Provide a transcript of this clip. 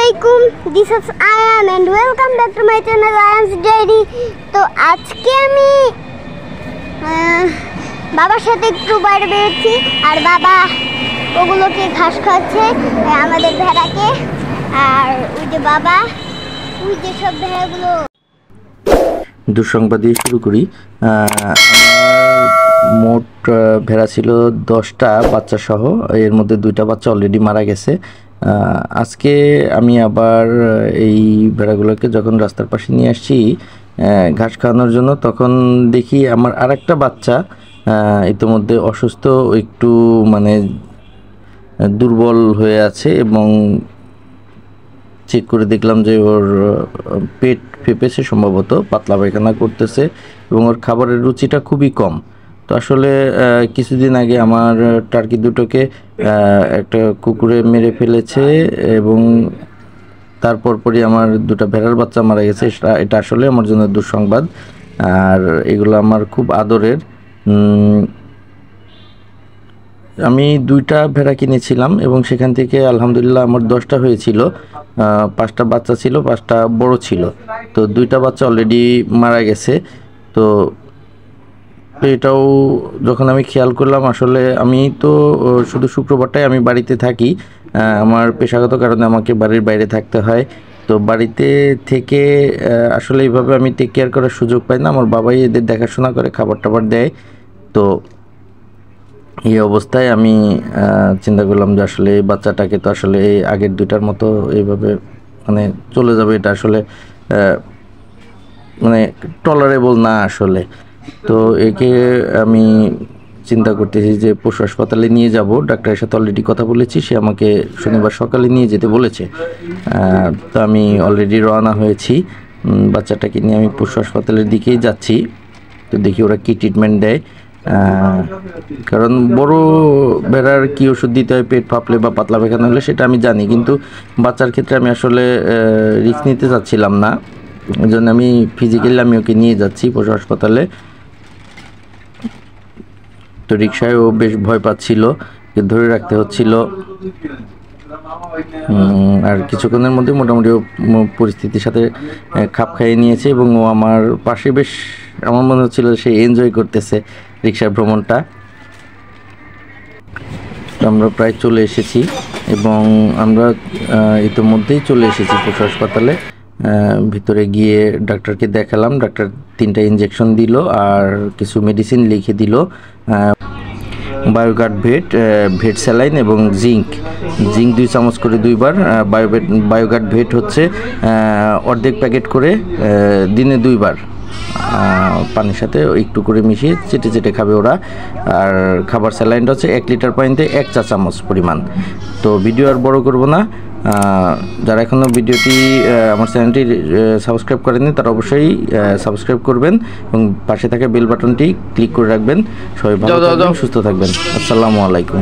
Assalamualaikum. This is Ayan and welcome back to my channel Ayan's Diary. তো আজকে আমি বাবার সাথে একটু বাইরে বেরোচ্ছি আর বাবা ওগুলোকে ঘাস খাচ্ছে আমাদের ভেড়াকে। আর ওই যে বাবা ওই যে সব ভেড়াগুলো। দুঃসংবাদ দিয়ে শুরু করি। মোট ভেড়া ছিল 10টা বাচ্চা সহ, এর মধ্যে 2টা বাচ্চা অলরেডি মারা গেছে। আজকে আমি আবার এই ভেড়াগুলোকে যখন রাস্তার পাশে নিয়ে আসছি ঘাস খাওয়ানোর জন্য, তখন দেখি আমার আরেকটা বাচ্চা ইতিমধ্যে অসুস্থ, একটু মানে দুর্বল হয়ে আছে এবং চেক করে দেখলাম যে ওর পেট ফেপেছে, সম্ভবত পাতলা পায়খানা করতেছে এবং ওর খাবারের রুচিটা খুবই কম। তো আসলে কিছুদিন আগে আমার টার্কি দুটোকে একটা কুকুরে মেরে ফেলেছে এবং তারপর পরই আমার 2টা ভেড়ার বাচ্চা মারা গেছে। এটা আসলে আমার জন্য দুঃসংবাদ। আর এগুলো আমার খুব আদরের। আমি 2টা ভেড়া কিনেছিলাম এবং সেখান থেকে আলহামদুলিল্লাহ আমার 10টা হয়েছিল। 5টা বাচ্চা ছিল, 5টা বড় ছিল। তো 2টা বাচ্চা অলরেডি মারা গেছে। তো এটাও যখন আমি খেয়াল করলাম, আসলে আমি তো শুধু শুক্রবারটাই আমি বাড়িতে থাকি, আমার পেশাগত কারণে আমাকে বাড়ির বাইরে থাকতে হয়। তো বাড়িতে থেকে আসলে এইভাবে আমি টেক কেয়ার করার সুযোগ পাই না। আমার বাবাই এদের দেখাশোনা করে, খাবার টাবার দেয়। তো এই অবস্থায় আমি চিন্তা করলাম যে আসলে এই বাচ্চাটাকে তো আসলে এই আগের 2টার মতো এইভাবে মানে চলে যাবে, এটা আসলে মানে টলারেবল না আসলে। তো একে আমি চিন্তা করতেছি যে পশু হাসপাতালে নিয়ে যাব। ডাক্তারের সাথে অলরেডি কথা বলেছি, সে আমাকে শনিবার সকালে নিয়ে যেতে বলেছে। তো আমি অলরেডি রওনা হয়েছি, বাচ্চাটাকে নিয়ে আমি পশু হাসপাতালের দিকেই যাচ্ছি। তো দেখি ওরা কী ট্রিটমেন্ট দেয়, কারণ বড় ভেড়ার কী ওষুধ দিতে হয় পেট ফাঁপলে বা পাতলা পায়খানা হলে সেটা আমি জানি, কিন্তু বাচ্চার ক্ষেত্রে আমি আসলে রিস্ক নিতে চাচ্ছিলাম না। ওই জন্য আমি ফিজিক্যালি আমি ওকে নিয়ে যাচ্ছি পশু হাসপাতালে। তো রিক্সায়ও বেশ ভয় পাচ্ছিল, ধরে রাখতে হচ্ছিল। আর কিছুক্ষণের মধ্যে মোটামুটি পরিস্থিতির সাথে খাপ খাইয়ে নিয়েছে এবং ও আমার পাশে বেশ, আমার মনে হচ্ছিল সে এনজয় করতেছে রিক্সার ভ্রমণটা। আমরা প্রায় চলে এসেছি এবং আমরা ইতিমধ্যেই চলে এসেছি পশু হাসপাতালে। ভিতরে গিয়ে ডাক্তারকে দেখালাম। ডাক্তার 3টা ইঞ্জেকশন দিল আর কিছু মেডিসিন লিখে দিল। বায়োগার্ড ভেট স্যালাইন এবং জিঙ্ক 2 চামচ করে 2বার। বায়োগার্ড ভেট হচ্ছে অর্ধেক প্যাকেট করে দিনে 2বার পানির সাথে একটু করে মিশিয়ে চেটে চেটে খাবে ওরা। আর খাবার স্যালাইনটা হচ্ছে 1 লিটার পানিতে 1 চা চামচ পরিমাণ। তো ভিডিও আর বড় করব না। যারা এখনও ভিডিওটি আমার চ্যানেলটি সাবস্ক্রাইব করেননি তারা অবশ্যই সাবস্ক্রাইব করবেন এবং পাশে থাকা বেল বাটনটি ক্লিক করে রাখবেন। সবাই ভালো থাকবেন, সুস্থ থাকবেন। আসসালামু আলাইকুম।